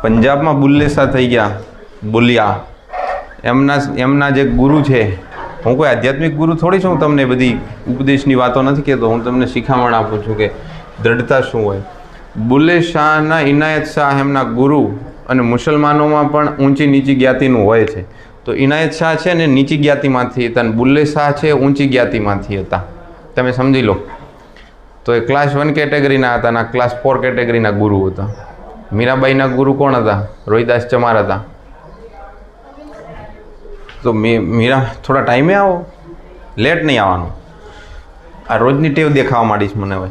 પંજાબમાં બુલ્લે શાહ થઈ ગયા, બોલિયા. એમના જે ગુરુ છે, હું કોઈ આધ્યાત્મિક ગુરુ થોડી છું, હું તમને બધી ઉપદેશની વાતો નથી કહેતો, હું તમને શિખામણ આપું છું કે દ્રઢતા શું હોય. બુલ્લે શાહના ઇનાયત શાહ એમના ગુરુ, અને મુસલમાનોમાં પણ ઊંચી નીચી જ્ઞાતિનું હોય છે. તો ઇનાયત શાહ છે ને નીચી જ્ઞાતિમાંથી હતા, અને બુલ્લે શાહ છે ઊંચી જ્ઞાતિમાંથી હતા. તમે સમજી લો. તો એ ક્લાસ 1 કેટેગરીના હતા, અને ક્લાસ 4 કેટેગરીના ગુરુ હતા. મીરાબાઈના ગુરુ કોણ હતા? રોહિદાસ ચમાર હતા. તો મીરા થોડા ટાઈમે આવો, લેટ નહીં આવવાનું. આ રોજની ટેવ દેખાવા માંડીશ મને હવે.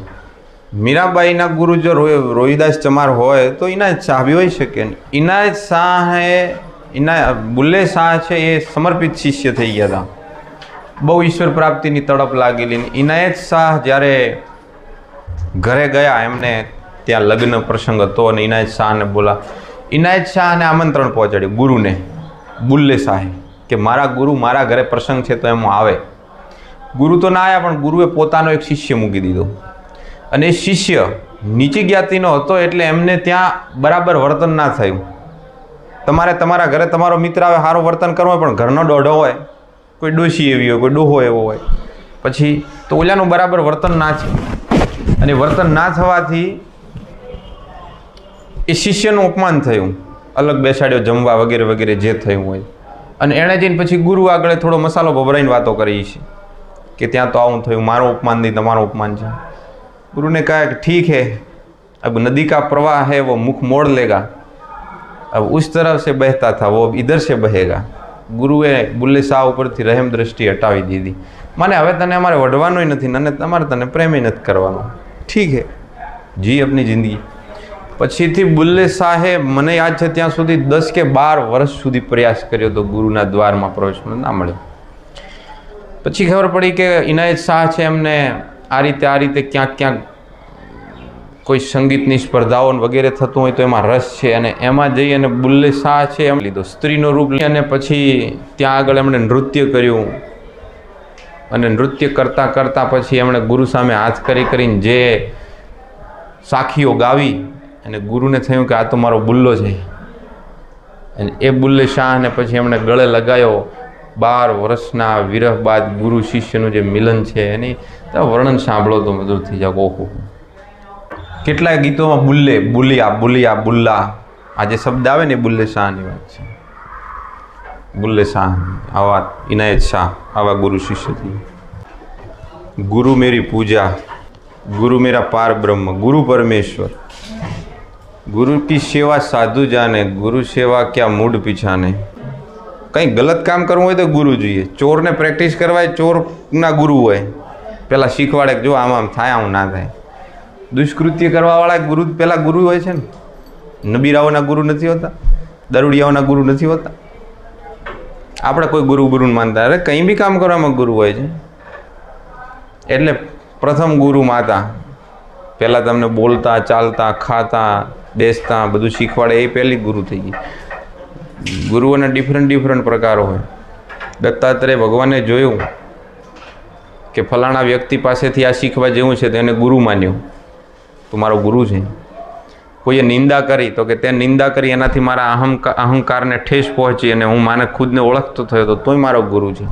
મીરાબાઈના ગુરુ જો રોહિદાસ ચમાર હોય તો ઇનાયત શાહ બી હોઈ શકે. ઇનાયત શાહ બુલ્લે શાહ છે એ સમર્પિત શિષ્ય થઈ ગયા હતા. બહુ ઈશ્વર પ્રાપ્તિની તડપ લાગેલી. ઇનાયત શાહ જ્યારે ઘરે ગયા, એમને ત્યાં લગ્ન પ્રસંગ હતો અને ઇનાયત શાહને ઇનાયત શાહને આમંત્રણ પહોંચાડ્યું ગુરુને, બુલ્લે શાહે, કે મારા ગુરુ મારા ઘરે પ્રસંગ છે તો એમ આવે. ગુરુ તો ના આવ્યા, પણ ગુરુએ પોતાનો એક શિષ્ય મૂકી દીધો. અને એ શિષ્ય નીચી જ્ઞાતિનો હતો, એટલે એમને ત્યાં બરાબર વર્તન ના થયું. તમારે તમારા ઘરે તમારો મિત્ર આવે, સારું વર્તન કરવું હોય, પણ ઘરનો દોઢો હોય, કોઈ ડોશી એવી હોય, કોઈ ડોહો એવો હોય, પછી તો ઓલાનું બરાબર વર્તન ના થયું. અને વર્તન ના થવાથી એ શિષ્યનું અપમાન થયું, અલગ બેસાડ્યો જમવા વગેરે વગેરે જે થયું હોય. અને એણે જઈને પછી ગુરુ આગળ થોડો મસાલો ભભરાઈને વાતો કરી છે કે ત્યાં તો આવું થયું, મારું અપમાન નહીં, તમારું અપમાન છે. गुरु ने कहा कि ठीक है, अब नदी का प्रवाह है वो मुख मोड़ लेगा, अब उस तरफ से बहता था वो अब इधर से बहेगा. ગુરુએ બુલ્લે શાહ ઉપરથી રહેમ દ્રષ્ટિ હટાવી દીધી. મને હવે તને અમારે વઢવાનો નથી, અને તમારે તને પ્રેમ નથી કરવાનો. ઠીક હે, જી આપની જિંદગી. પછીથી બુલ્લે શાહે, મને યાદ છે ત્યાં સુધી 10 કે 12 વર્ષ સુધી પ્રયાસ કર્યો તો ગુરુના દ્વારમાં પ્રવેશ ના મળ્યો. પછી ખબર પડી કે ઇનાયત શાહ છે એમને આ રીતે ક્યાંક ક્યાંક કોઈ સંગીતની સ્પર્ધાઓ વગેરે થતું હોય તો એમાં રસ છે, અને એમાં જઈ અને બુલ્લે શાહ છે એમ લીધો, સ્ત્રીનું રૂપ લઈ, અને પછી ત્યાં આગળ એમણે નૃત્ય કર્યું. અને નૃત્ય કરતાં કરતાં પછી એમણે ગુરુ સામે હાથ કરીને જે સાખીઓ ગાવી, અને ગુરુને થયું કે આ તો મારો બુલ્લો છે. અને એ બુલ્લે શાહને પછી એમણે ગળે લગાવ્યો. 12 વર્ષના વિરહ બાદ ગુરુ શિષ્યનું જે મિલન છે એની વર્ણન સાંભળો તો મધુર થઈ જાય. ઓહો, કેટલાય ગીતોમાં બુલ્લે, બુલિયા, બુલિયા, બુલ્લા, આ જે શબ્દ આવે ને એ બુલ્લે શાહની વાત છે. બુલ્લે શાહ આવા ઇનાયત શાહ આવા ગુરુ શિષ્ય થઈ. ગુરુ મેરી પૂજા, गुरु मेरा पार ब्रह्म, गुरु परमेश्वर, गुरु की सेवा साधु जाने, गुरु सेवा क्या मूड पीछाने. કંઈ ગલત કામ કરવું હોય તો ગુરુ જોઈએ. ચોરને પ્રેક્ટિસ કરવાય, ચોરના ગુરુ હોય, પહેલાં શીખવાડે કે જો આમ થાય, આમ ના થાય. દુષ્કૃત્ય કરવાવાળા ગુરુ પહેલાં ગુરુ હોય છે ને. નબીરાઓના ગુરુ નથી હોતા, દરુડિયાઓના ગુરુ નથી હોતા. આપણે કોઈ ગુરુને માનતા, અરે કંઈ બી કામ કરવામાં ગુરુ હોય છે. એટલે પ્રથમ ગુરુ માતા, પહેલાં તમને બોલતા, ચાલતા, ખાતા, બેસતા બધું શીખવાડે, એ પહેલી ગુરુ થઈ ગઈ. ગુરુઓના ડિફરન્ટ પ્રકારો હોય. દત્તાત્રેય ભગવાને જોયું કે ફલાણા વ્યક્તિ પાસેથી આ શીખવા જેવું છે તો એને ગુરુ માન્યો, તો મારો ગુરુ છે. કોઈએ નિંદા કરી તો કે તે નિંદા કરી એનાથી મારા અહંકારને ઠેસ પહોંચી અને હું માને ખુદને ઓળખતો થયો તો તોય મારો ગુરુ છે.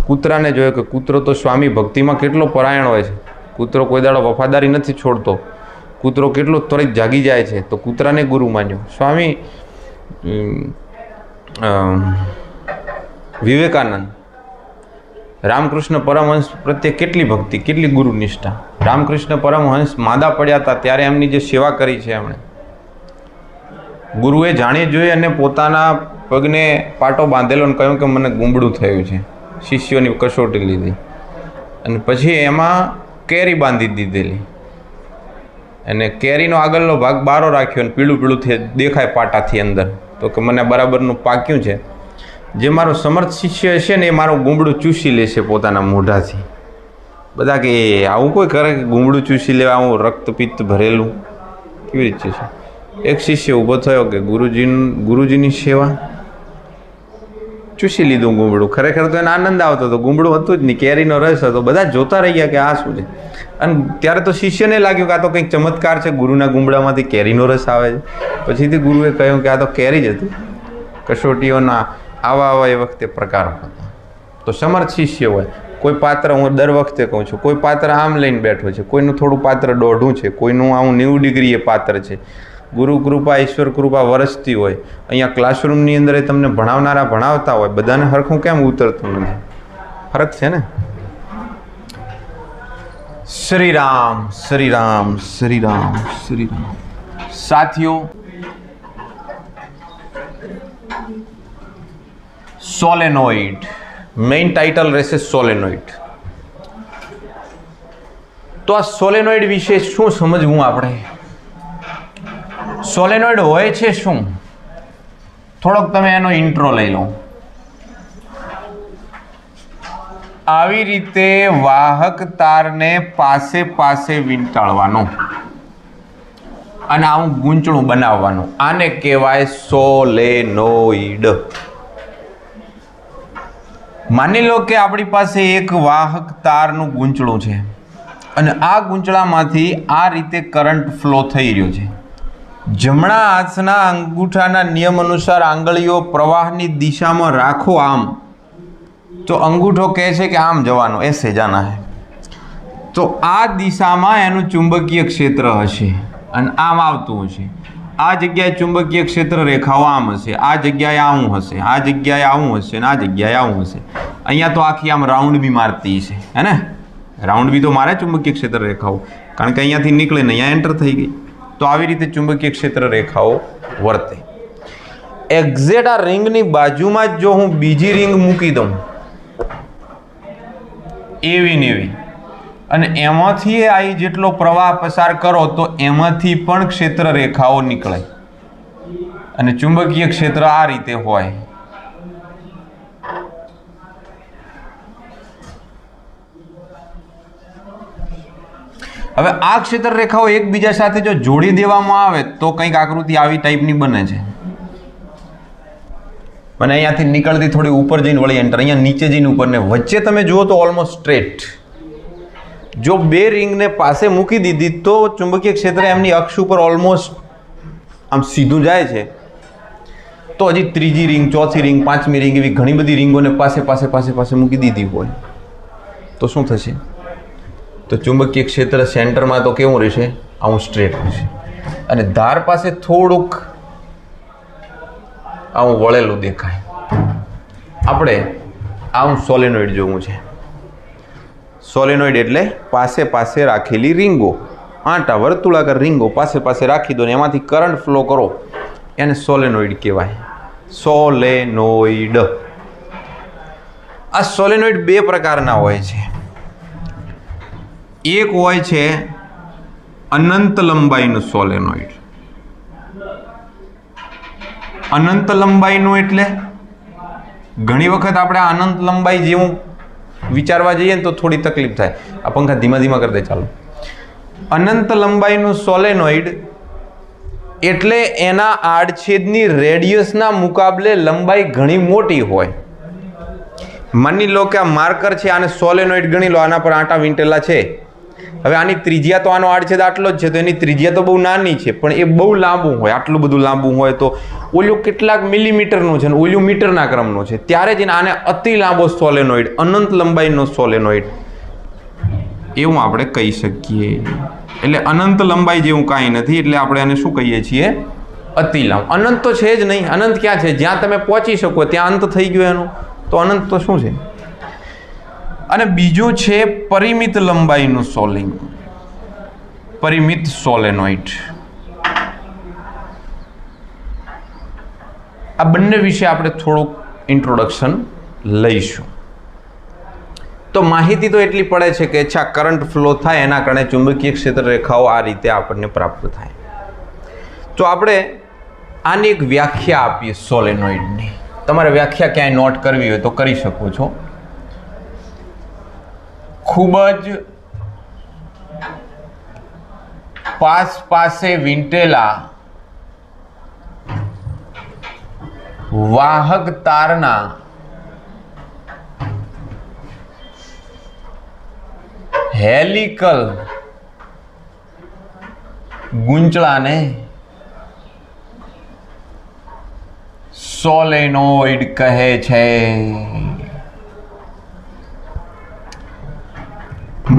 કૂતરાને જોયો કે કૂતરો તો સ્વામી ભક્તિમાં કેટલો પરાયણ હોય છે. કૂતરો કોઈ દાડો વફાદારી નથી છોડતો. કૂતરો કેટલો ત્વરિત જાગી જાય છે, તો કૂતરાને ગુરુ માન્યો. સ્વામી વિવેકાનંદ, રામકૃષ્ણ પરમહંસ પ્રત્યે કેટલી ભક્તિ, કેટલી ગુરુ નિષ્ઠા. રામકૃષ્ણ પરમહંસ માદા પડ્યા હતા ત્યારે એમની જે સેવા કરી છે એમણે, ગુરુએ જાણી જોઈ અને પોતાના પગને પાટો બાંધેલો અને કહ્યું કે મને ગુંબડું થયું છે. શિષ્યોની કસોટી લીધી અને પછી એમાં કેરી બાંધી દીધેલી, અને કેરીનો આગળનો ભાગ બારો રાખ્યો અને પીળું દેખાય પાટાથી અંદર, તો કે મને બરાબરનું પાક્યું છે. જે મારો સમર્થ શિષ્ય હશે ને એ મારું ગુંબડું ચૂસી લેશે પોતાના મોઢાથી. બધા કે આવું કોઈ કરે કે ગુંબડું ચૂસી લેવા, આવું રક્તપિત્ત ભરેલું કેવી રીતે છે? એક શિષ્ય ઊભો થયો કે ગુરુજીની સેવા ચૂસી લીધું ગુંબળું. ખરેખર તો એને આનંદ આવતો હતો, ગુંબળું હતું જ નહીં, કેરીનો રસ હતો. બધા જોતા રહી ગયા કે આ શું છે. અને ત્યારે તો શિષ્યને લાગ્યું કે આ તો કંઈક ચમત્કાર છે, ગુરુના ગુંબળામાંથી કેરીનો રસ આવે છે. પછીથી ગુરુએ કહ્યું કે આ તો કેરી જ હતી. કસોટીઓના આવા એ વખતે પ્રકાર હતા. તો સમર્થ શિષ્ય હોય, કોઈ પાત્ર, હું દર વખતે કહું છું, કોઈ પાત્ર આમ લઈને બેઠો છે, કોઈનું થોડું પાત્ર દોઢું છે, કોઈનું આવું 90 ડિગ્રી એ પાત્ર છે. ગુરુ કૃપા, ઈશ્વર કૃપા વરસતી હોય. અહીંયા ક્લાસરૂમની અંદર તમને ભણાવનારા ભણાવતા હોય, બધાને હરખું કેમ ઉતરતું નથી? ફરક છે ને. શ્રી રામ, શ્રી રામ, શ્રી રામ, શ્રી રામ. સાથીઓ, સોલેનોઇડ, મેઇન ટાઇટલ રહેશે સોલેનોઇડ. તો આ સોલેનોઇડ વિશે શું સમજવું આપણે? સોલેનોઇડ હોય છે શું? થોડોક તમે એનો ઇન્ટ્રો લઈ લો. આવી રીતે વાહક તારને પાસે પાસે વીંટાળવાનો અને આવું ગૂંચળું બનાવવાનું, આને કહેવાય સોલેનોઇડ. માની લો કે આપણી પાસે એક વાહક તારનું ગૂંચળું છે અને આ ગૂંચળામાંથી આ રીતે કરંટ ફ્લો થઈ રહ્યો છે. જમણા હાથના અંગૂઠાના નિયમ અનુસાર આંગળીઓ પ્રવાહની દિશામાં રાખો આમ, તો અંગૂઠો કહે છે કે આમ જવાનું, એસે જાના હે. તો આ દિશામાં એનું ચુંબકીય ક્ષેત્ર હશે અને આમ આવતું હશે. આ જગ્યાએ ચુંબકીય ક્ષેત્ર રેખાઓ આમ હશે, આ જગ્યાએ આવું હશે, આ જગ્યાએ આવું હશે અને આ જગ્યાએ આવું હશે. અહીંયા તો આખી આમ રાઉન્ડ બી મારતી છે, હે ને? રાઉન્ડ બી તો મારે ચુંબકીય ક્ષેત્ર રેખાઓ, કારણ કે અહીંયાથી નીકળે ને અહીંયા એન્ટર થઈ ગઈ. તો આવી રીતે ચુંબકીય ક્ષેત્ર રેખાઓ વર્તે. એક્ઝેક્ટ આ રિંગની બાજુમાં જ જો હું બીજી રિંગ મૂકી દઉં, એવી ને એવી, અને એમાંથી આ જેટલો પ્રવાહ પસાર કરો તો એમાંથી પણ ક્ષેત્ર રેખાઓ નીકળે અને ચુંબકીય ક્ષેત્ર આ રીતે હોય. હવે આ ક્ષેત્ર રેખાઓ એકબીજા સાથે જો જોડી દેવામાં આવે તો કંઈક આકૃતિ આવી ટાઈપની બને છે. અને અહીંયાથી નીકળતી થોડી ઉપર જઈને વળી એન્ટર, અહીંયા નીચે જઈને ઉપર, ને વચ્ચે તમે જુઓ તો ઓલમોસ્ટ સ્ટ્રેટ. જો બે રિંગને પાસે મૂકી દીધી તો ચુંબકીય ક્ષેત્ર એમની અક્ષ ઉપર ઓલમોસ્ટ આમ સીધું જાય છે. તો હજી ત્રીજી રિંગ, ચોથી રિંગ, પાંચમી રિંગ, એવી ઘણી બધી રિંગોને પાસે પાસે પાસે પાસે મૂકી દીધી હોય તો શું થશે? તો ચુંબકીય ક્ષેત્ર સેન્ટરમાં તો કેવું રહેશે? આવું સ્ટ્રેટ રહેશે. અને ધાર પાસે થોડુંક આવું વળેલું દેખાય. આપણે આવું સોલેનોઇડ જોવું છે. સોલેનોઇડ એટલે પાસે પાસે રાખેલી રીંગો, આંટા વર્તુળાકાર રીંગો પાસે પાસે રાખી દો ને એમાંથી કરંટ ફ્લો કરો, એને સોલેનોઇડ કહેવાય. સોલેનોઇડ. આ સોલેનોઇડ બે પ્રકારના હોય છે. એક હોય છે અનંત લંબાઈનું સોલેનોઇડ. અનંત લંબાઈનું એટલે ઘણી વખત આપણે અનંત લંબાઈ જેવું વિચારવા જઈએ ને તો થોડી તકલીફ થાય. આ પંખા ધીમા ધીમા કરી દે ચાલો. અનંત લંબાઈનું સોલેનોઇડ એટલે એના આડછેદની રેડિયસના મુકાબલે લંબાઈ ઘણી મોટી હોય. માની લો કે આ માર્કર છે, આને સોલેનોઇડ ગણી લો, આના પર આંટા વીંટેલા છે. હવે આની ત્રિજ્યા તો આનો આડછેદ આટલો જ છે, તો એની ત્રિજ્યા તો બહુ નાની છે, પણ એ બહુ લાંબુ હોય. આટલું બધું લાંબુ હોય તો ઓલું કેટલાક મિલીમીટરનું છે ને ઓલું મીટરના ક્રમનું છે, ત્યારે જ આને અતિ લાંબો સોલેનોઇડ, અનંત લંબાઈનો સોલેનોઇડ એવું આપણે કહી શકીએ. એટલે અનંત લંબાઈ જેવું કાંઈ નથી, એટલે આપણે એને શું કહીએ છીએ? અતિ લાંબુ. અનંત તો છે જ નહીં. અનંત ક્યાં છે? જ્યાં તમે પહોંચી શકો ત્યાં અંત થઈ ગયો એનું. તો અનંત તો શું છે? અને બીજું છે પરિમિત લંબાઈનું સોલિંગ, પરિમિત સોલેનોઇડ. આ બંને વિશે આપણે થોડુંક ઇન્ટ્રોડક્શન લઈશું. તો માહિતી તો એટલી પડે છે કે અચ્છા કરંટ ફ્લો થાય એના કારણે ચુંબકીય ક્ષેત્ર રેખાઓ આ રીતે આપણને પ્રાપ્ત થાય. તો આપણે આની એક વ્યાખ્યા આપીએ સોલેનોઇડની. તમારે વ્યાખ્યા ક્યાંય નોટ કરવી હોય તો કરી શકો છો. ખૂબ જ પાસે વીંટેલા વાહક તારના હેલિકલ ગુંચળાને સોલેનોઇડ કહે છે.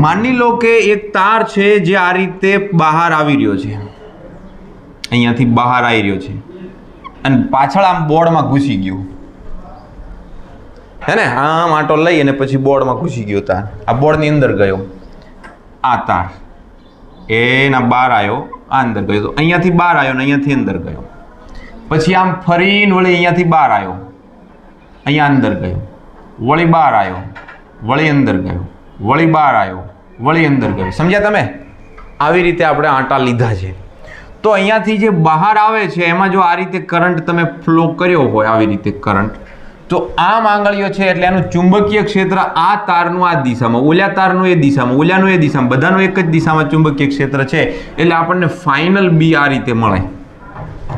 માની લો કે એક તાર છે જે આ રીતે બહાર આવી રહ્યો છે, અહીંયાથી બહાર આવી રહ્યો છે અને પાછળ આમ બોર્ડમાં ઘૂસી ગયું, હે ને? આમ આંટો લઈ અને પછી બોર્ડમાં ઘૂસી ગયો તાર, આ બોર્ડની અંદર ગયો, આ તાર એના બહાર આવ્યો, આ અંદર ગયો, તો અહીંયાથી બહાર આવ્યો ને અહીંયાથી અંદર ગયો, પછી આમ ફરીને વળી અહીંયાથી બહાર આવ્યો, અહીંયા અંદર ગયો, વળી બહાર આવ્યો, વળી અંદર ગયો, વળી બહાર આવ્યો, વળી અંદર ગયો. સમજ્યા તમે? આવી રીતે આપણે આંટા લીધા છે. તો અહીંયાથી જે બહાર આવે છે એમાં જો આ રીતે કરંટ તમે ફ્લો કર્યો હોય, આવી રીતે કરંટ, તો આમ આંગળીઓ છે એટલે એનું ચુંબકીય ક્ષેત્ર આ તારનું આ દિશામાં, ઓલ્યા તારનું એ દિશામાં, ઓલ્યાનું એ દિશામાં, બધાનું એક જ દિશામાં ચુંબકીય ક્ષેત્ર છે. એટલે આપણને ફાઇનલ બી આ રીતે મળે.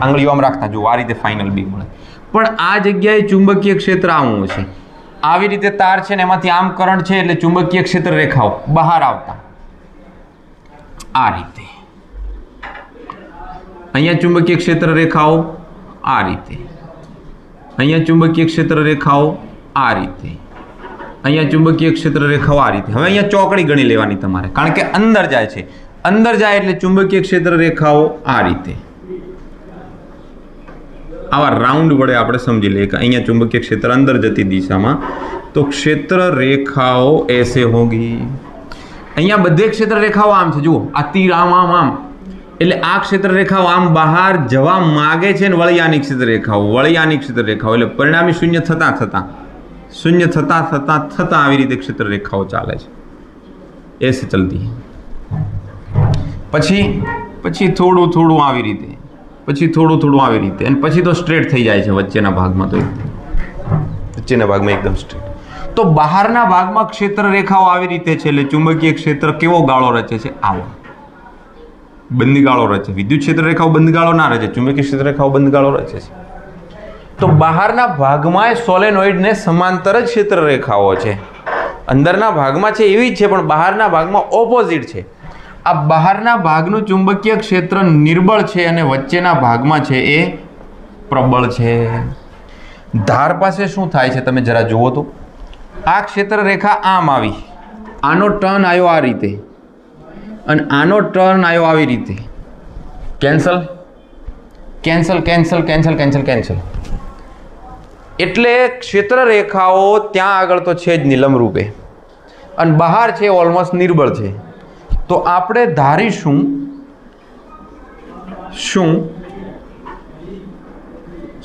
આંગળીઓ આમ રાખતા જુઓ, આ રીતે ફાઇનલ બી મળે. પણ આ જગ્યાએ ચુંબકીય ક્ષેત્ર આવું છે, આવી રીતે તાર છે ને એમાંથી આમ કરંટ છે એટલે ચુંબકીય ક્ષેત્ર રેખાઓ બહાર આવતા આ રીતે, અહીંયા ચુંબકીય ક્ષેત્ર રેખાઓ આ રીતે, અહીંયા ચુંબકીય ક્ષેત્ર રેખાઓ આ રીતે, અહીંયા ચુંબકીય ક્ષેત્ર રેખાઓ આ રીતે. હવે અહીંયા ચોકડી ગણી લેવાની તમારે, કારણ કે અંદર જાય છે, અંદર જાય એટલે ચુંબકીય ક્ષેત્ર રેખાઓ આ રીતે, આવા રાઉન્ડ વડે આપણે સમજી લઈએ કે અહીંયા ચુંબકીય ક્ષેત્ર અંદર જતી દિશામાં, તો ક્ષેત્ર રેખાઓ એસે હોગી. અહીંયા બધે ક્ષેત્ર રેખાઓ આમ છે, જુઓ આ તીર આમ આમ આમ, એટલે આ ક્ષેત્ર રેખાઓ આમ બહાર જવા માગે છે ને વળી આની ક્ષેત્ર રેખાઓ, વળી આની ક્ષેત્ર રેખાઓ, એટલે પરિણામી શૂન્ય થતા થતા શૂન્ય થતા થતા થતા આવી રીતે ક્ષેત્ર રેખાઓ ચાલે છે, એસે ચલતી. પછી થોડું થોડું આવી રીતે, પછી થોડું થોડું આવી રીતે, અને પછી તો સ્ટ્રેટ થઈ જાય છે વચ્ચેના ભાગમાં, તો વચ્ચેના ભાગમાં એકદમ સ્ટ્રેટ. તો બહારના ભાગમાં ક્ષેત્ર રેખાઓ આવી રીતે છે એટલે ચુંબકીય ક્ષેત્ર કેવો ગાળો રચે છે? આવો બંધ ગાળો રચે. વિદ્યુત ક્ષેત્ર રેખાઓ બંધ ગાળો ના રચે, ચુંબકીય ક્ષેત્ર રેખાઓ બંધ ગાળો રચે છે. તો બહારના ભાગમાં સોલેનોઇડને સમાંતર જ ક્ષેત્ર રેખાઓ છે, અંદરના ભાગમાં છે એવી જ છે, પણ બહારના ભાગમાં ઓપોઝિટ છે. આ બહારના ભાગનું ચુંબકીય ક્ષેત્ર નિર્બળ છે અને વચ્ચેના ભાગમાં છે એ પ્રબળ છે. ધાર પાસે શું થાય છે તમે જરા જુઓ તો, આ ક્ષેત્ર રેખા આમ આવી, આનો ટર્ન આવ્યો આ રીતે, અને આનો ટર્ન આવ્યો આવી રીતે, cancel cancel cancel cancel cancel cancel. એટલે ક્ષેત્ર રેખાઓ ત્યાં આગળ તો છે જ નીલમ રૂપે, અને બહાર છે ઓલમોસ્ટ નિર્બળ છે. તો આપણે ધારીશું શું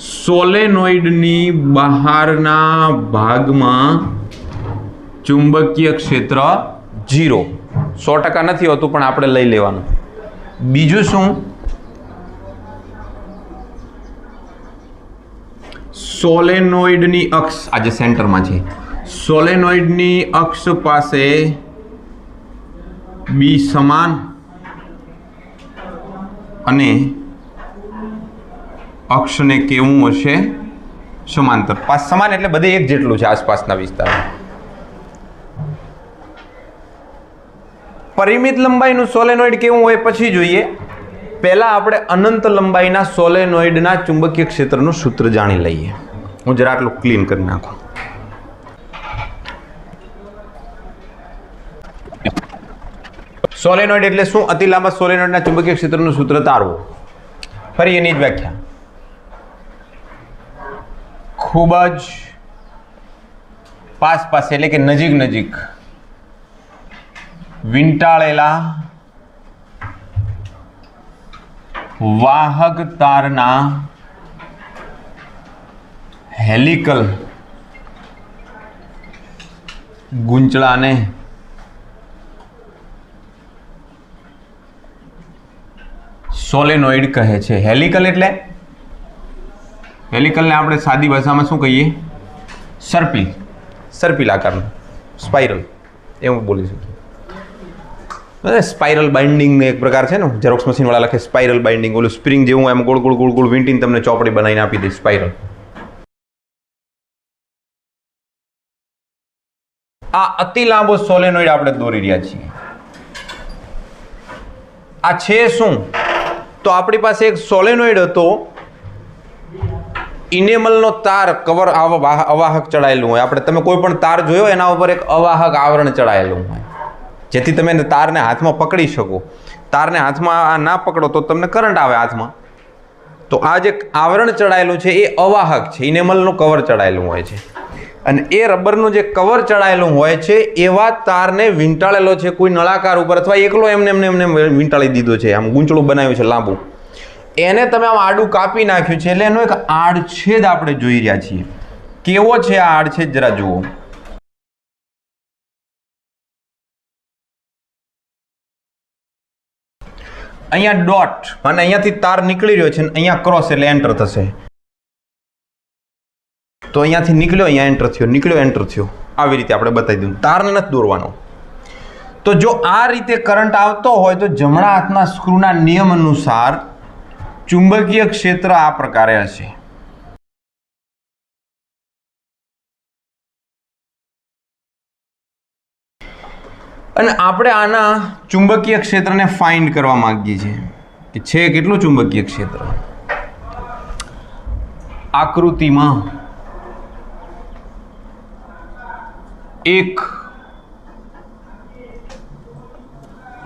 સોલેનોઇડની બહારના ભાગમાં ચુંબકીય ક્ષેત્ર 0, 100% નથી હોતું પણ આપણે લઈ લેવાનું. બીજું શું, સોલેનોઇડની અક્ષ, આજે સેન્ટરમાં છે, સોલેનોઇડની અક્ષ પાસે બી સમાન અને અક્ષને કેવું હશે? સમાંતર. સમાન એટલે બધે એક જેટલું છે આસપાસના વિસ્તારમાં. પરિમિત લંબાઈનું સોલેનોઇડ કેવું હોય પછી જોઈએ. પહેલા આપણે અનંત લંબાઈના સોલેનોઇડના ચુંબકીય ક્ષેત્રનું સૂત્ર જાણી લઈએ. હું જરા આટલું ક્લીન કરી નાખું. સોલેનોઇડ એટલે શું? અતિ લાંબા સોલેનોઇડના ચુંબકીય ક્ષેત્રનું સૂત્ર તારવું. ફરી એની જ વ્યાખ્યા. ખૂબ જ પાસ એટલે કે નજીક નજીક વીંટાળેલા વાહક તારના હેલિકલ ગુંચળાને સોલેનોઇડ કહે છે. હેલિકલ એટલે, હેલિકલને આપણે સાદી ભાષામાં શું કહીએ? સર્પિલ આકારનું, સ્પાઇરલ એવું બોલી શકીએ. સ્પાઇરલ બાઇન્ડિંગ એક પ્રકાર છે ને, ઝેરોક્સ મશીન વાળા લખે સ્પાઇરલ બાઇન્ડિંગ, ઓલું સ્પ્રિંગ જેવું એમ ગોળ ગોળ ગોળ ગોળ વીંટીને તમને ચોપડી બનાવીને આપી દે, સ્પાઇરલ. આ અતિ લાંબો સોલેનોઇડ આપણે દોરી રહ્યા છીએ. આ છે શું? તો આપણી પાસે એક સોલેનોઇડ હતો, ઇનેમલનો તાર કવર અવાહક ચડાયેલું હોય. આપણે તમે કોઈ પણ તાર જોયો એના ઉપર એક અવાહક આવરણ ચડાયેલું હોય, જેથી તમે તારને હાથમાં પકડી શકો. તારને હાથમાં ના પકડો તો તમને કરંટ આવે હાથમાં. તો આ જે આવરણ ચડાયેલું છે એ અવાહક છે, ઇનેમલનું કવર ચડાયેલું હોય છે. અને એ રબરનું જે કવર ચડાયેલું હોય છે એવા તારને વીંટાળેલો છે કોઈ નળાકાર ઉપર, અથવા એકલો એમને વીંટાળી દીધો છે, આમ ગૂંચળું બનાવ્યું છે લાંબુ. એને તમે આમ આડું કાપી નાખ્યું છે, એટલે એનો એક આડછેદ આપણે જોઈ રહ્યા છીએ. કેવો છે આ આડછેદ જરા જુઓ. અહીંયા ડોટ અને અહીંયાથી તાર નીકળી રહ્યો છે, અહીંયા ક્રોસ એટલે એન્ટર થશે. તો અહીંયાથી નીકળ્યો, અહીંયા એન્ટર થયો, નીકળ્યો એન્ટર થયો. આવી રીતે આપણે બતાવી દઉં. તારને નથી દોરવાનો. તો જો આ રીતે કરંટ આવતો હોય તો જમણા હાથના સ્ક્રૂના નિયમ અનુસાર ચુંબકીય ક્ષેત્ર આ પ્રકારે હશે. અને આપણે આના ચુંબકીય ક્ષેત્રને ફાઇન્ડ કરવા માંગીએ છીએ કે છે કેટલું ચુંબકીય ક્ષેત્ર. આકૃતિમાં એક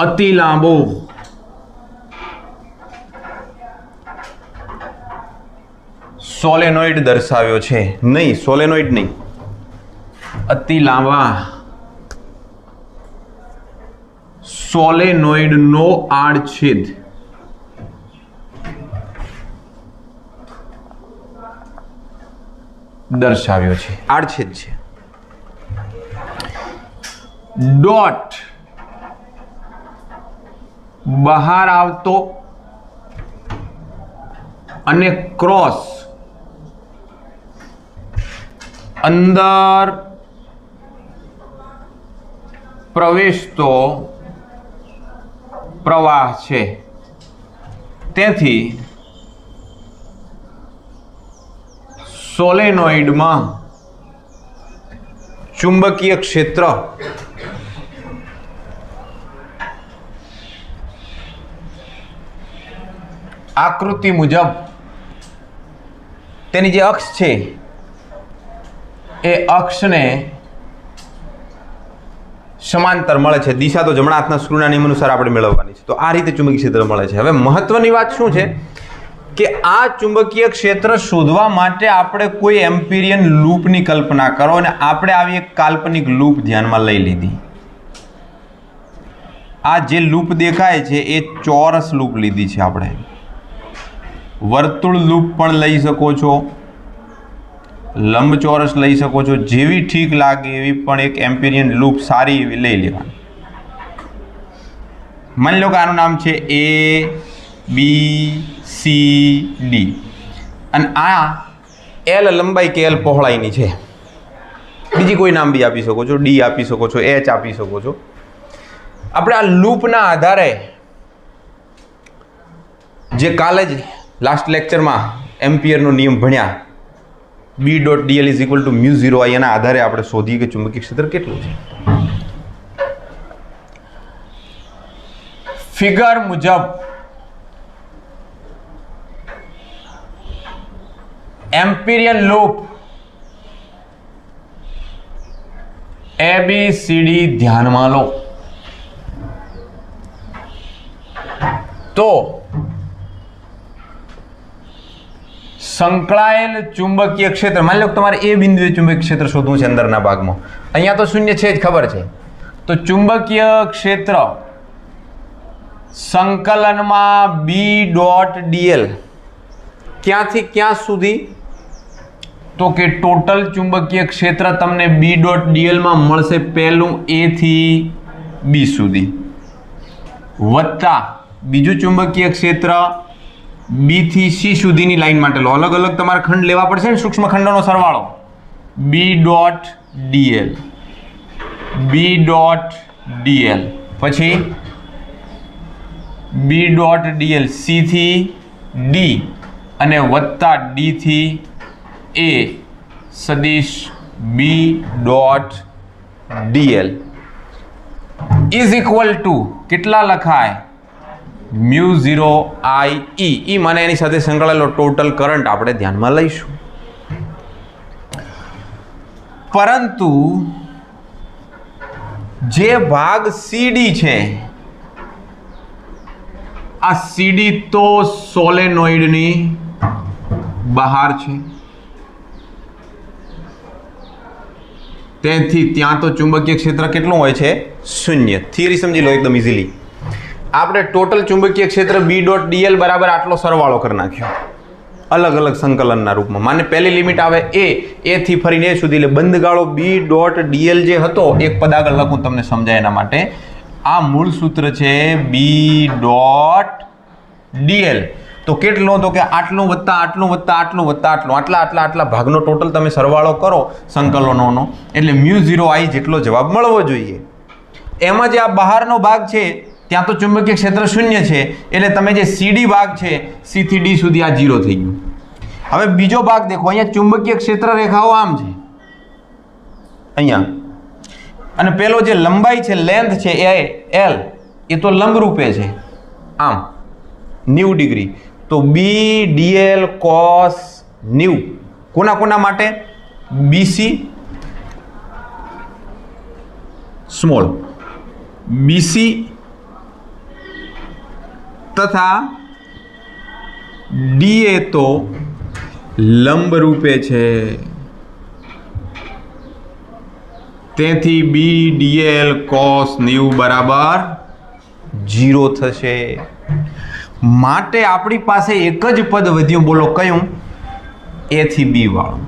અતિ લાંબો સોલેનોઇડ દર્શાવ્યો છે. નહીં, સોલેનોઇડ નહીં, અતિ લાંબા સોલેનોઇડનો આડછેદ દર્શાવ્યો છે. આડછેદ છે. ડોટ બહાર આવતો અને ક્રોસ અંદર પ્રવેશતો પ્રવાહ છે. તેથી સોલેનોઇડમાં ચુંબકીય ક્ષેત્ર આકૃતિ મુજબ તેની જે અક્ષ છે એ અક્ષને સમાંતર મળે છે. દિશા તો જમણા હાથના સ્ક્રૂના નિયમ અનુસાર આપણે મેળવવાની છે. તો આ રીતે ચુંબકીય ક્ષેત્ર મળે છે. હવે મહત્વની વાત શું છે કે આ ચુંબકીય ક્ષેત્ર શોધવા માટે આપણે કોઈ એમ્પિરિયન લૂપની કલ્પના કરો, અને આપણે આવી એક કાલ્પનિક લૂપ ધ્યાનમાં લઈ લીધી. આ જે લૂપ દેખાય છે એ ચોરસ લૂપ લીધી છે આપણે. વર્તુળ લૂપ પણ લઈ શકો છો, લંબચોરસ લઈ શકો છો, જેવી ઠીક લાગે એવી પણ એક એમ્પિરિયન લૂપ સારી એવી લઈ લેવાની. માની લો કે આનું નામ છે ABCD અને આ L લંબાઈ કે L પહોળાઈની છે. બીજી કોઈ નામ બી આપી શકો છો, D આપી શકો છો, H આપી શકો છો. આપણે આ લૂપના આધારે જે કાલે જ લાસ્ટ લેક્ચરમાં એમ્પિયરનો નિયમ ભણ્યા, B.dl = μ0I, એના આધારે આપણે શોધીએ કે ચુંબકીય ક્ષેત્ર કેટલું છે. ફિગર મુજબ એમ્પિરિયન લૂપ ABCD ધ્યાનમાં લો તો સંકળાયેલ ચુંબકીય ક્ષેત્ર, માની લો તમારે એ બિંદુએ ચુંબકીય ક્ષેત્ર શોધવું છે અંદરના ભાગમાં. અહીંયા તો શૂન્ય છે જ, ખબર છે. તો ચુંબકીય ક્ષેત્ર સંકલનમાં B.dl ક્યાંથી ક્યાં સુધી? તો કે ટોટલ ચુંબકીય ક્ષેત્ર તમને B.dl માં મળશે પહેલું A થી B સુધી, વત્તા બીજું ચુંબકીય ક્ષેત્ર B થી C સુધીની લાઈન માટે લો. અલગ અલગ તમારે ખંડ લેવા પડશે ને, સૂક્ષ્મ ખંડોનો સરવાળો. B.dl પછી B.dl C થી D અને વત્તા D થી A સદિશ B.dl ઇઝ ઇક્વલ ટુ કેટલા લખાય? μ0 I E મને એની સાથે સંકળાયેલો ટોટલ કરંટ આપણે ધ્યાનમાં લઈશું. પરંતુ જે ભાગ CD છે, આ CD તો સોલેનોઇડની બહાર છે, તેથી ત્યાં તો ચુંબકીય ક્ષેત્ર કેટલું હોય છે? શૂન્ય. થિયરી સમજી લો એકદમ ઇઝીલી. આપણે ટોટલ ચુંબકીય ક્ષેત્ર B.dl બરાબર આટલો સરવાળો કરી નાખ્યો અલગ અલગ સંકલનના રૂપમાં. માને પહેલી લિમિટ આવે એ થી ફરીને એ સુધી, એટલે બંધગાળો B.dl જે હતો, એક પદ આગળ લખું તમને સમજાય એના માટે. આ મૂળ સૂત્ર છે B.dl. તો કેટલો? તો કે આટલું વત્તા આટલું વત્તા આટલું વત્તા આટલું, આટલા ભાગનો ટોટલ તમે સરવાળો કરો સંકલનોનો, એટલે μ0 I જેટલો જવાબ મળવો જોઈએ. એમાં જે આ બહારનો ભાગ છે ત્યાં તો ચુંબકીય ક્ષેત્ર શૂન્ય છે, એટલે તમે જે CD ભાગ છે C થી D સુધી આ 0 થઈ ગયું. હવે બીજો ભાગ દેખો, અહીંયા ચુંબકીય ક્ષેત્ર રેખાઓ આમ છે અહીંયા, અને પેલો જે લંબાઈ છે, લેન્થ છે L, એ તો લંબ રૂપે છે આમ 90 ડિગ્રી. તો B.dl cos 90 કોના માટે? BC સ્મોલ, BC તથા DA તો લંબ રૂપે છે, તેથી B.dl cos 90 બરાબર 0 થશે. માટે આપણી પાસે એક જ પદ વધ્યું, બોલો કયું? A થી B વાળું.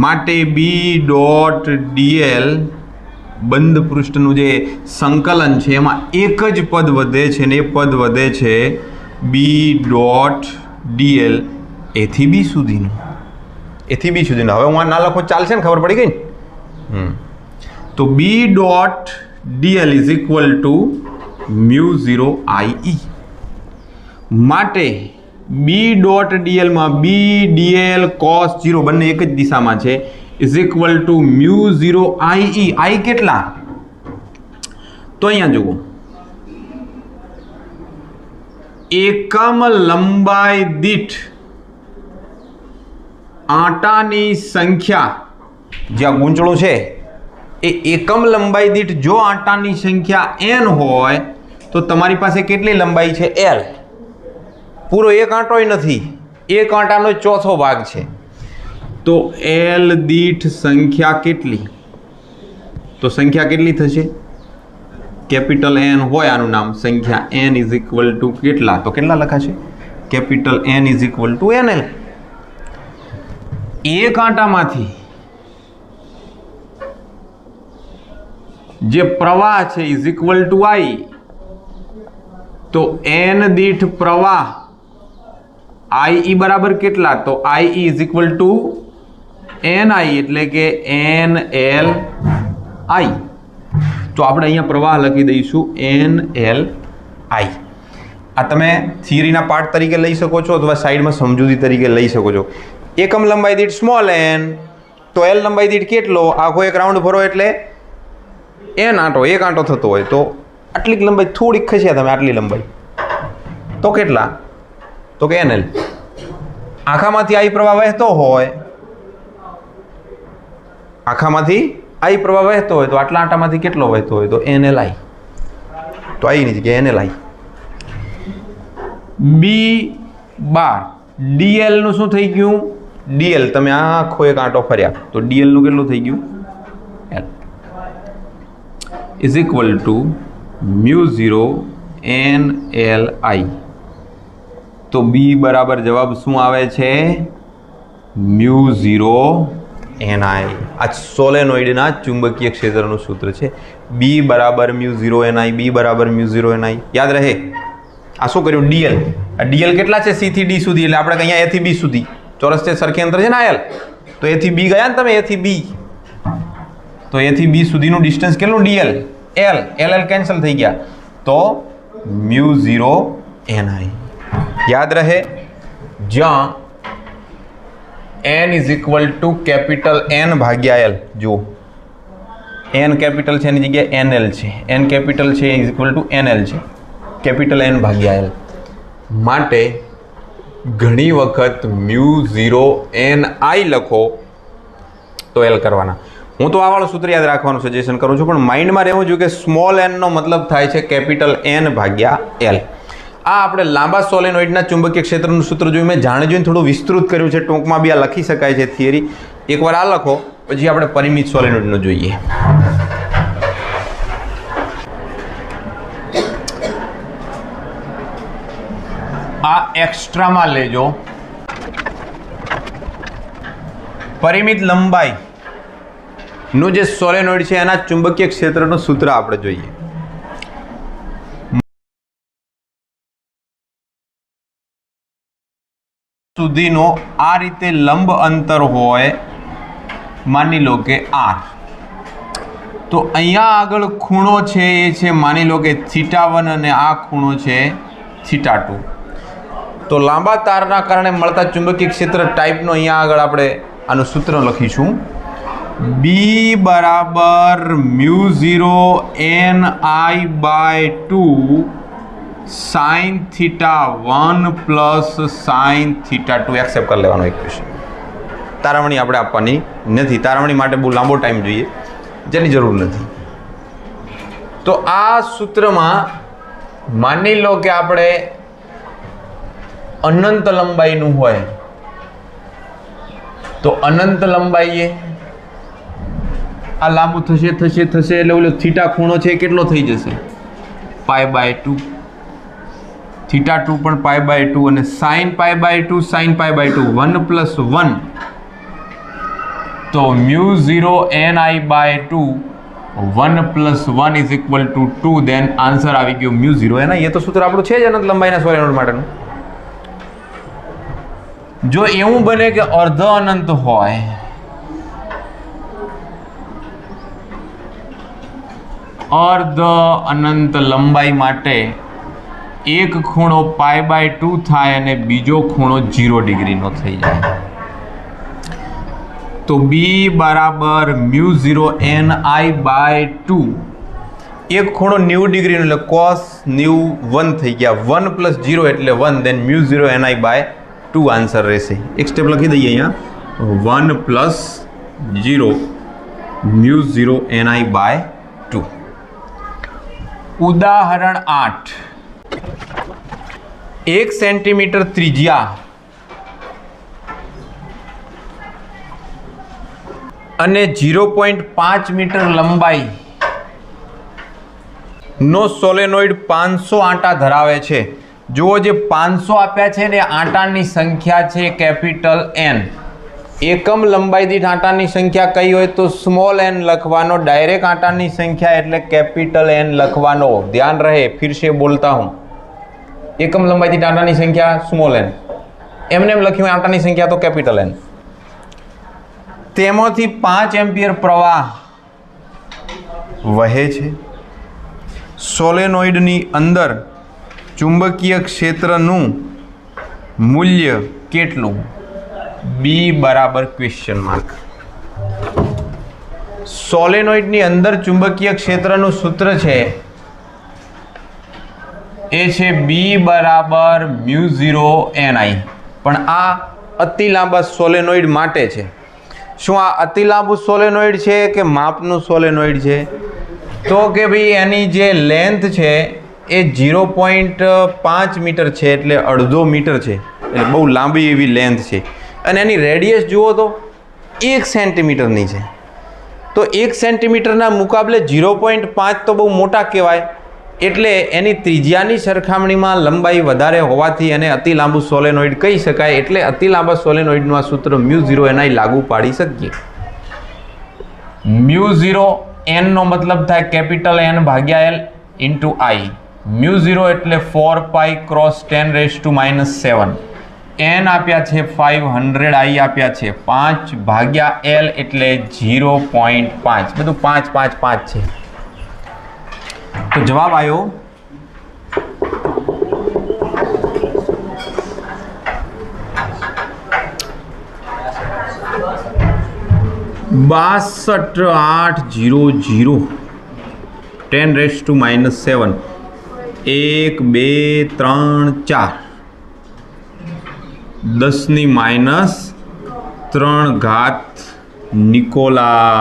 માટે B.dl બંધ પૃષ્ઠનું જે સંકલન છે એમાં એક જ પદ વધે છે, ને એ પદ વધે છે B.dl A થી B સુધીનું. A થી B સુધીનું. હવે હું આ ના લખો ચાલશે ને? ખબર પડી ગઈ ને? તો B.dl is equal to μ0 I E. માટે B.dl માં B.dl cos 0 બંને એક જ દિશામાં છે, is equal to μ0 I E. I કેટલા? તો અહીંયા જુઓ, એકમ લંબાઈ દીઠ આંટાની સંખ્યા, જ્યાં ગૂંચળું છે એ એકમ લંબાઈ દીઠ જો આંટાની સંખ્યા n હોય તો તમારી પાસે કેટલી લંબાઈ છે? L. પૂરો એક આંટોય નથી, એક આંટાનો ચોથો ભાગ છે, તો L દીઠ સંખ્યા કેટલી? તો સંખ્યા કેટલી થશે? કેપિટલ N હોય આનું નામ, સંખ્યા n ઇઝ ઇક્વલ ટુ કેટલા? તો કેટલા લખાશે? Capital N is equal two NL. એક આંટામાંથી જે પ્રવાહ છે ઇઝ ઇક્વલ ટુ I, તો n દીઠ પ્રવાહ IE બરાબર કેટલા? તો IE is equal two NI, એટલે કે NLI. તો આપણે અહીંયા પ્રવાહ લખી દઈશું NLI. આ તમે થિયરીના પાર્ટ તરીકે લઈ શકો છો અથવા સાઈડમાં સમજૂતી તરીકે લઈ શકો છો. એકમ લંબાઈ દીઠ સ્મોલ n, તો L લંબાઈ દીઠ કેટલો? આખો એક રાઉન્ડ ભરો એટલે n આંટો, એક આંટો થતો હોય, તો આટલી લંબાઈ થોડીક ખસ્યા તમે, આટલી લંબાઈ તો કેટલા? તો કે NL. આખામાંથી I પ્રવાહ વહેતો હોય, આખામાંથી I પ્રવાહ વહેતો હોય, તો આટલા આંટામાંથી કેટલો વહેતો હોય? તો NLI. તો I ની જગ્યાએ NLI. B.dl નું શું થઈ ગયું? DL તમે આખો એક આંટો ફર્યા, તો DL નું કેટલું થઈ ગયું? L is equal to μ0 NLI. તો B બરાબર જવાબ શું આવે છે? μ0 NI. આ સોલેનોઇડના ચુંબકીય ક્ષેત્રનું સૂત્ર છે. B બરાબર μ0 NI, B બરાબર μ0 NI. યાદ રહે. આ શું કર્યું? DL. આ DL કેટલા છે? C થી D સુધી, એટલે આપણે અહીંયા A થી B સુધી ચોરસ છે, સરખી અંતર છે ને L. તો A થી B ગયા ને તમે, A થી B, તો A થી B સુધીનું ડિસ્ટન્સ કેટલું? DL. L કેન્સલ થઈ ગયા, તો μ0 NI. યાદ રહે, જ્યાં n is equal two capital N ભાગ્યા L. જુઓ, n કેપિટલ છે એની જગ્યાએ NL છે, n કેપિટલ છે ઇઝ ઇક્વલ ટુ NL છે. કેપિટલ N ભાગ્યા L. માટે ઘણી વખત μ0 ni લખો તો L કરવાના. હું તો આ વાળું સૂત્ર યાદ રાખવાનું સજેશન કરું છું, પણ માઇન્ડમાં રહેવું જોઈએ કે સ્મોલ n નો મતલબ થાય છે કેપિટલ N ભાગ્યા L. આ આપણે લાંબા સોલેનોઇડના ચુંબકીય ક્ષેત્રનું સૂત્ર જોયું. મેં જાણી જોઈને થોડું વિસ્તૃત કર્યું છે, ટૂંકમાં બી આ લખી શકાય છે થિયરી. એકવાર આ લખો, પછી આપણે પરિમિત સોલેનોઇડનું જોઈએ. આ એક્સ્ટ્રામાં લેજો. પરિમિત લંબાઈ નું જે સોલેનોઇડ છે એના ચુંબકીય ક્ષેત્રનું સૂત્ર આપણે જોઈએ. સુધીનો આ રીતે લંબ અંતર હોય, માની લો કે r, તો અહીંયા આગળ ખૂણો છે એ છે માની લો કે θ1 અને આ ખૂણો છે θ2. તો લાંબા તારના કારણે મળતા ચુંબકીય ક્ષેત્ર ટાઈપનો અહીંયા આગળ આપણે આનું સૂત્ર લખીશું. B બરાબર μ0 ni/2 sin θ1 plus sin θ2. Accept કરી લેવાનું ઇક્વેશન. તારામણી આપણે આપવાની નથી, તારામણી માટે બહુ લાંબો ટાઈમ જોઈએ, જેની જરૂર નથી. તો આ સૂત્રમાં માની લો કે આપણે અનંત લંબાઈનું હોય, તો અનંત લંબાઈએ આ લાંબુ થશે એટલે ઓલો થીટા ખૂણો છે કેટલો થઈ જશે? π/2. θ2 પણ π/2 અને sin π/2 sin π/2 1 + 1, તો μ0 ni/2 1 + 1 = 2. દેન આન્સર આવી ગયો μ0 ni. એ તો સૂત્ર આપણું છે જ અનંત લંબાઈના સોલેનોઇડ માટેનું. જો એવું બને કે અર્ધ અનંત હોય, અર્ધ અનંત લંબાઈ માટે એક ખૂણો π/2 થાય અને બીજો ખૂણો 0 ડિગ્રીનો થઈ જાય, તો B બરાબર μ0 ni/2. એક ખૂણો 90 ડિગ્રીનો એટલે cos 90 1 થઈ ગયા, 1 + 0 એટલે 1. દેન μ0 ni/2 આન્સર રહેશે. એક સ્ટેપ લખી દઈએ અહીંયા, 1 + 0 μ0 ni/2. ઉદાહરણ 8. 1 સેન્ટીમીટર ત્રિજ્યા અને 0.5 મીટર લંબાઈ નો સોલેનોઇડ 500 આંટા ધરાવે છે. જુઓ, જે 500 આપ્યા છે ને આંટાની સંખ્યા છે કેપિટલ N. એકમ લંબાઈ દીઠ આંટાની સંખ્યા કઈ હોય તો સ્મોલ n લખવાનો, ડાયરેક્ટ આંટાની સંખ્યા એટલે કેપિટલ N લખવાનો. ધ્યાન રહે, ફિર સે બોલતા હું. એકમ લંબાઈ દીઠ આંટાની સંખ્યા સ્મોલ n, એમને એમ લખ્યું આંટાની સંખ્યા તો કેપિટલ N. તેમાંથી 5 એમ્પિયર પ્રવાહ વહે છે. સોલેનોઇડની અંદર ચુંબકીય ક્ષેત્રનું મૂલ્ય કેટલું? B બરાબર ક્વેશ્ચન માર્ક. સોલેનોઇડની અંદર ચુંબકીય ક્ષેત્રનું સૂત્ર છે એ છે B બરાબર μ0 ni. પણ આ અતિ લાંબા સોલેનોઇડ માટે છે. શું આ અતિ લાંબુ સોલેનોઇડ છે કે માપનું સોલેનોઇડ છે? તો કે ભાઈ એની જે લેન્થ છે એ 0.5 મીટર છે, એટલે અડધો મીટર છે, એટલે બહુ લાંબી એવી લેન્થ છે. અને એની રેડિયસ જુઓ તો 1 સેન્ટીમીટરની છે. તો 1 સેન્ટીમીટરના મુકાબલે 0.5 તો બહુ મોટા કહેવાય, એટલે એની ત્રિજ્યાની સરખામણીમાં લંબાઈ વધારે હોવાથી એને અતિ લાંબુ સોલેનોઇડ કહી શકાય. એટલે અતિ લાંબા સોલેનોઇડનું આ સૂત્ર μ0 ni લાગુ પાડી શકીએ. μ0 n નો મતલબ થાય કેપિટલ N ભાગ્યા L ઇન્ટુ I. μ0 એટલે 4π × 10⁻⁻⁷. n આપ્યા છે 500, I આપ્યા છે 5 ભાગ્યા L એટલે 0.5. બધું 5 5 5 છે. તો જવાબ આવ્યો 62,800 10⁻⁷. 1 2 3 4 10⁻³ નિકોલા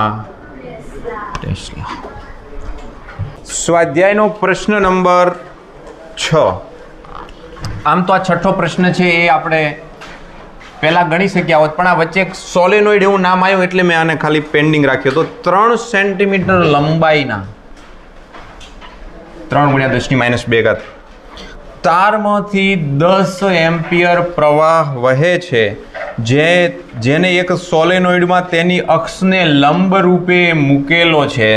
ટેસ્લા. સ્વાધ્યાયનો પ્રશ્ન નંબર 6. આમ તો આ છઠ્ઠો પ્રશ્ન છે એ આપણે પહેલાં ગણી શક્યા હોત, પણ આ વચ્ચે એક સોલેનોઇડ એવું નામ આવ્યું એટલે મેં આને ખાલી પેન્ડિંગ રાખ્યો. તો 3 સેન્ટીમીટર લંબાઈના 3 × 10⁻²² તારમાંથી 10 એમ્પિયર પ્રવાહ વહે છે, જેને એક સોલેનોઇડમાં તેની અક્ષને લંબ રૂપે મૂકેલો છે.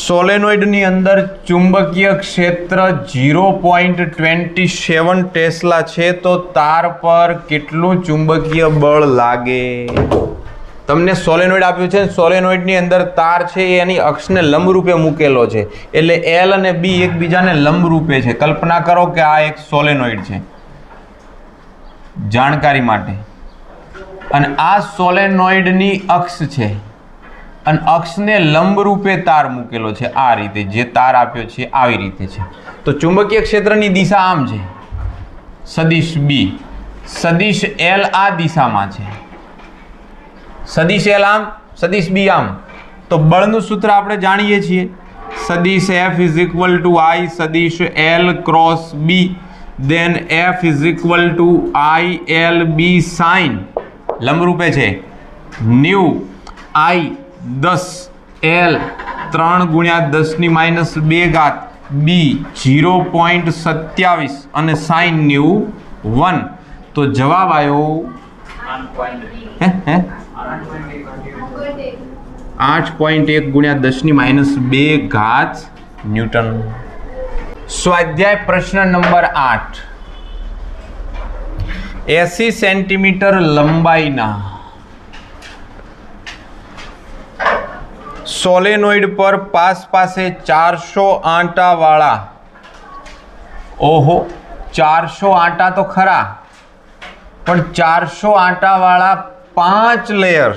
સોલેનોઇડની અંદર ચુંબકીય ક્ષેત્ર 0.27 ટેસ્લા છે. તો તાર પર કેટલું ચુંબકીય બળ લાગે? તમને સોલેનોઇડ આપ્યું છે, સોલેનોઇડની અંદર તાર છે એ એની અક્ષને લંબરૂપે મૂકેલો છે, એટલે એલ અને બી એકબીજાને લંબરૂપે છે. કલ્પના કરો કે આ એક સોલેનોઇડ છે, જાણકારી માટે, અને આ સોલેનોઇડની અક્ષ છે અને અક્ષને લંબરૂપે તાર મૂકેલો છે. આ રીતે જે તાર આપ્યો છે આવી રીતે છે. તો ચુંબકીય ક્ષેત્રની દિશા આમ છે, સદિશ બી, સદિશ એલ આ દિશામાં છે, સદિશ એલ આમ, સદિશ બી આમ. તો બળનું સૂત્ર આપણે જાણીએ છીએ, સદિશ F = I સદિશ L cross B, then F = I L B sin, લંબરૂપે છે, 90 I 10 L 3 × 10⁻², B 0.27 અને sin 1. તો જવાબ આવ્યો 8.1 × 10⁻² ન્યૂટન. સ્વાધ્યાય પ્રશ્ન નંબર 8. 80 સેન્ટીમીટર લંબાઈના સોલેનોઇડ પર પાસે 400 આંટાવાળા, ઓહો 400 આંટા તો ખરા, પણ 400 આંટાવાળા 5 લેયર,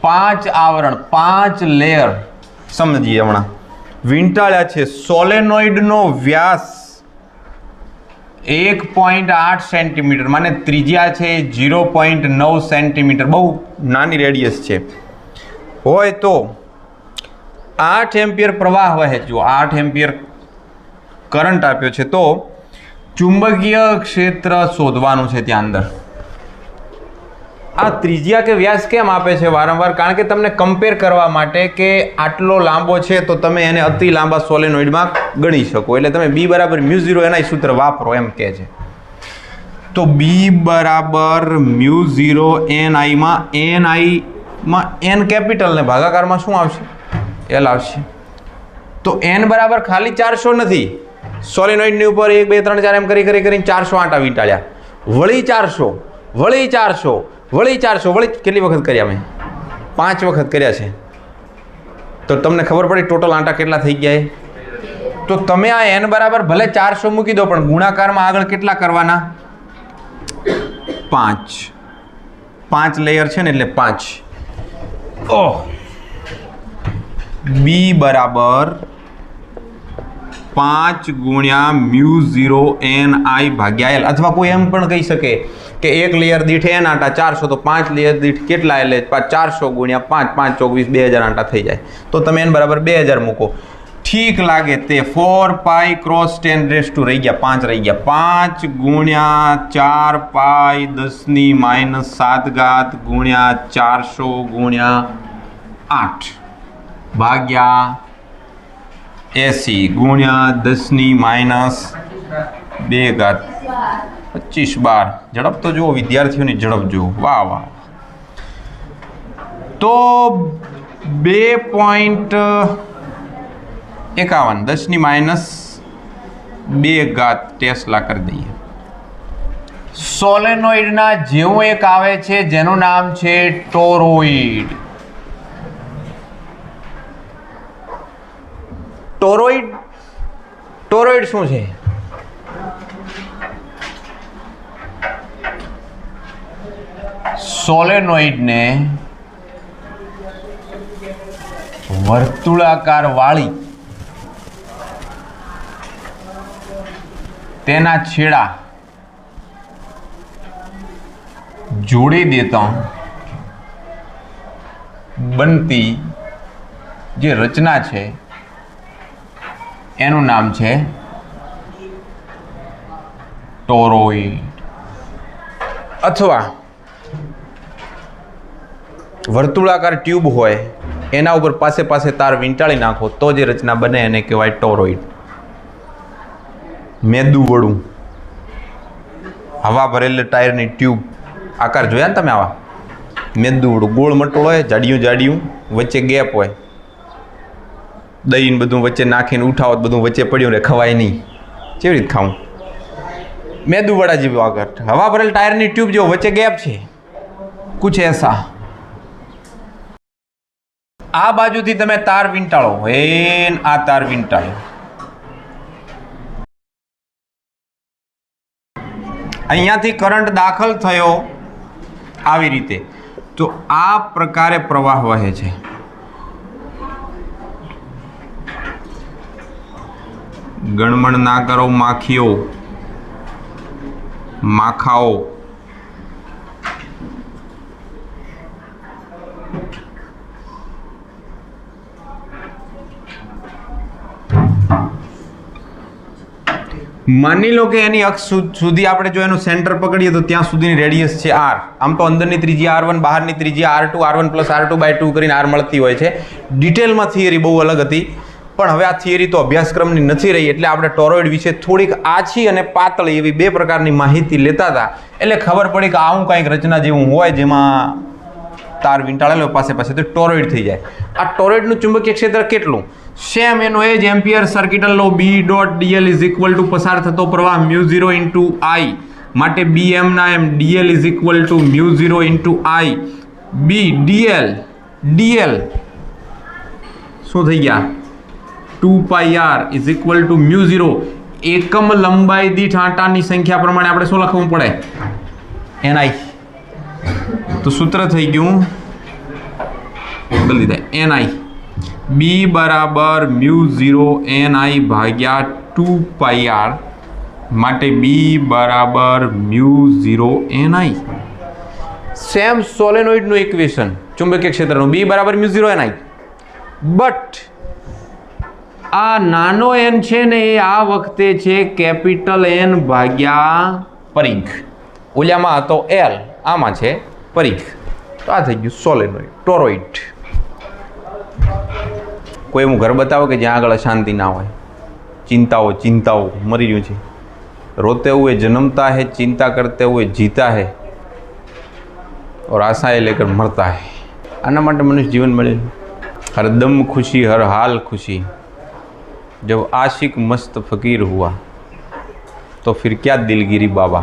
5 આવરણ, 5 લેયર સમજીએ હમણાં વીંટાળ્યા છે. સોલેનોઇડનો વ્યાસ 1.8 સેન્ટીમીટર, માને ત્રિજ્યા છે 0.9 સેન્ટીમીટર, બહુ નાની રેડિયસ છે, હોય તો 8 એમ્પિયર પ્રવાહ વહે. જો 8 એમ્પિયર કરંટ આપ્યો છે, તો ચુંબકીય ક્ષેત્ર શોધવાનું છે ત્યાં અંદર. આ ત્રિજ્યા કે વ્યાસ કેમ આપે છે વારંવાર? કારણ કે તમને કમ્પેર કરવા માટે કે આટલો લાંબો છે તો તમે એને અતિ લાંબા સોલેનોઇડમાં ગણી શકો, એટલે તમે B = μ0 એના સૂત્ર વાપરો એમ કહે છે. તો B = μ0 ni માં n કેપિટલ ને ભાગાકારમાં શું આવશે? L આવશે. તો n બરાબર ખાલી 400 નથી, સોલેનોઇડની ઉપર 1 2 3 4 એમ કરીને 400 આંટા વીંટાળ્યા, વળી 400, વળી 400, વળી 400, વળી કેટલી વખત કર્યા? મેં 5 વખત કર્યા છે. તો તમને ખબર પડી ટોટલ આંટા કેટલા થઈ ગયા? તો તમે આ n બરાબર ભલે 400 મૂકી દો, પણ ગુણાકારમાં આગળ કેટલા કરવાના? 5 લેયર છે ને, એટલે 5. ઓહ, B = 5 × μ0 ni ભાગ્યા L, અથવા કોઈ એમ પણ કહી શકે કે એક લેયર દીઠ n આંટા 400, તો 5 લેયર દીઠ કેટલા? એટલે 400 × 5, 5 × 24, 2000 આંટા થઈ જાય. તો તમે n = 2000 મૂકો, ઠીક લાગે તે. 4π × 10 રહી ગયા, 5 રહી ગયા. 5 × 4π 10⁻⁷ × 400 × 8 ભાગ્યા 80 × 10⁻². 25 12. ઝડપ તો જુઓ વિદ્યાર્થીઓની, ઝડપ જુઓ, વાહ વાહ. તો 2.51 10⁻² ટેસ્લા કરી દઈએ. સોલેનોઇડના જેવું એક આવે છે જેનું નામ છે ટોરોઇડ. ટોરોઇડ શું છે? સોલેનોઇડને વર્તુળાકાર વાળી તેના છેડા જોડી દેતા બનતી જે રચના છે એનું નામ છે ટોરોઇડ. અથવા વર્તુળાકાર ટ્યુબ હોય એના ઉપર પાસે પાસે તાર વીંટાળી નાખો તો જે રચના બને એને કહેવાય ટોરોઇડ. મેદુવડું હવા ભરેલ ટાયરની ટ્યુબ આકાર જોયા ને તમે? આવા મેદુવડું ગોળ મટોળ હોય, જાડિયું જાડિયું, વચ્ચે ગેપ હોય, દહીં બધું વચ્ચે નાખીને ઉઠાવો બધું વચ્ચે પડ્યું ને ખવાય નહીં. કેવી રીતે ખાવું? મેદુવડા જેવું આગળ હવા ભરેલ ટાયરની ટ્યુબ જેવો વચ્ચે ગેપ છે, કુછ એસા. આ બાજુથી તમે તાર વીંટાળો, આ તાર વીંટાળો, અહીંયાથી કરંટ દાખલ થયો આવી રીતે, તો આ પ્રકારે પ્રવાહ વહે છે. ગણમણ ના કરો માખીઓ, માખાઓ. માની લો કે એની અક્ષ સુધી આપણે જો એનું સેન્ટર પકડીએ તો ત્યાં સુધીની રેડિયસ છે r. આમ તો અંદરની ત્રિજ્યા r1, બહારની ત્રિજ્યા r2, r1 + r2/2 કરીને r મળતી હોય છે. ડિટેલમાં થિયરી બહુ અલગ હતી, પણ હવે આ થિયરી તો અભ્યાસક્રમની નથી રહી, એટલે આપણે ટોરોઇડ વિશે થોડીક આછી અને પાતળી એવી બે પ્રકારની માહિતી લેતા હતા. એટલે ખબર પડી કે આવું કંઈક રચના જેવું હોય જેમાં તાર વીંટાળેલો પાસે પાસે તો ટોરોઇડ થઈ જાય. આ ટોરોઇડનું ચુંબકીય ક્ષેત્ર કેટલું? સેમ એનો એ જ એમ્પિયર સર્કિટલ લો B.dl = પસાર થતો પ્રવાહ μ0 × I માટે bm ના m dl = μ0 × I b dl શું થઈ ગયા? 2πr = μ0. એકમ લંબાઈ દીઠ આંટાની સંખ્યા પ્રમાણે આપણે શું લખવું પડે? ni. તો સૂત્ર થઈ ગયું બદલી દે ni. b = μ0 ni / 2πr માટે b = μ0 ni. સેમ સોલેનોઇડનું ઇક્વેશન ચુંબકીય ક્ષેત્રનું b = μ0 ni. બટ આ નાનો n છે ને એ આ વખતે છે કેપિટલ N / પરિઘ. ઓલામાં હતો L, આમાં છે પરિઘ. તો આ થઈ ગયું સોલેનોઇડ, ટોરોઇડ. કોઈ એવું ઘર બતાવો કે જ્યાં આગળ અશાંતિ ના હોય, ચિંતાઓ મરી રહ્યું છે. રોते हुए जन्मता है, चिंता करते हुए जीता है और आशाएं लेकर मरता है. आना માટે मनुष्य जीवन मिले. हर दम खुशी, हर हाल खुशी. जब आशिक मस्त फकीर हुआ तो फिर क्या दिलगिरी बाबा.